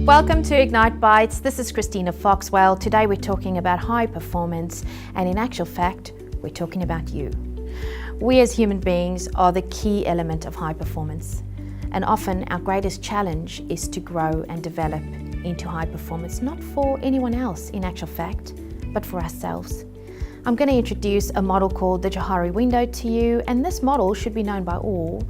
Welcome to Ignite Bites. This is Christina Foxwell. Today we're talking about high performance, and in actual fact, we're talking about you. We as human beings are the key element of high performance, and often our greatest challenge is to grow and develop into high performance, not for anyone else in actual fact, but for ourselves. I'm going to introduce a model called the Johari window to you, and this model should be known by all,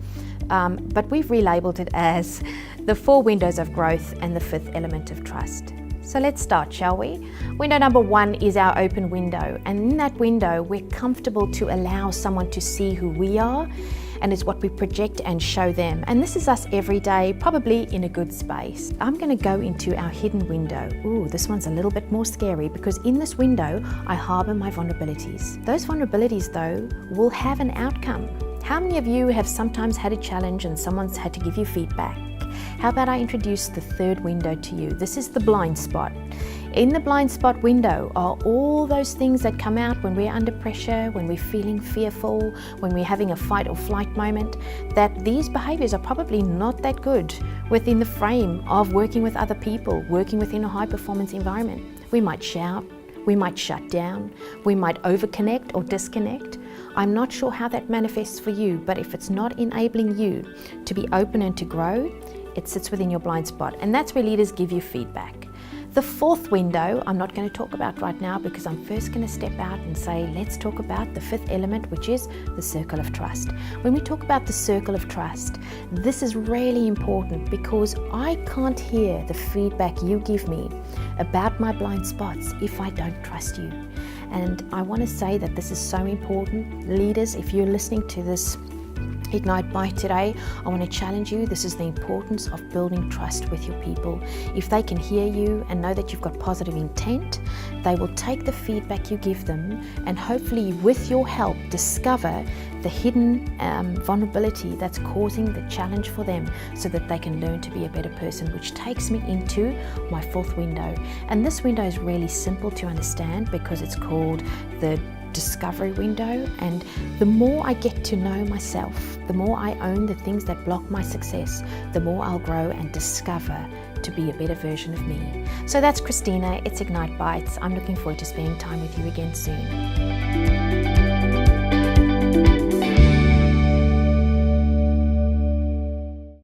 but we've relabeled it as the 4 windows of growth and the 5th element of trust. So let's start, shall we? Window number 1 is our open window, and in that window we're comfortable to allow someone to see who we are, and it's what we project and show them. And this is us every day, probably in a good space. I'm going to go into our hidden window. Ooh, this one's a little bit more scary because in this window I harbour my vulnerabilities. Those vulnerabilities though will have an outcome. How many of you have sometimes had a challenge and someone's had to give you feedback? How about I introduce the 3rd window to you? This is the blind spot. In the blind spot window are all those things that come out when we're under pressure, when we're feeling fearful, when we're having a fight or flight moment, that these behaviors are probably not that good within the frame of working with other people, working within a high performance environment. We might shout, we might shut down, we might overconnect or disconnect. I'm not sure how that manifests for you, but if it's not enabling you to be open and to grow, it sits within your blind spot, and that's where leaders give you feedback. The 4th window I'm not going to talk about right now because I'm first going to step out and say let's talk about the 5th element, which is the circle of trust. When we talk about the circle of trust, this is really important because I can't hear the feedback you give me about my blind spots if I don't trust you. And I want to say that this is so important. Leaders, if you're listening to this Ignite Bite today, I want to challenge you. This is the importance of building trust with your people. If they can hear you and know that you've got positive intent, they will take the feedback you give them and hopefully with your help discover the hidden vulnerability that's causing the challenge for them so that they can learn to be a better person, which takes me into my 4th window. And this window is really simple to understand because it's called the discovery window, and the more I get to know myself, the more I own the things that block my success, the more I'll grow and discover to be a better version of me. So that's Christina, it's Ignite Bites. I'm looking forward to spending time with you again soon.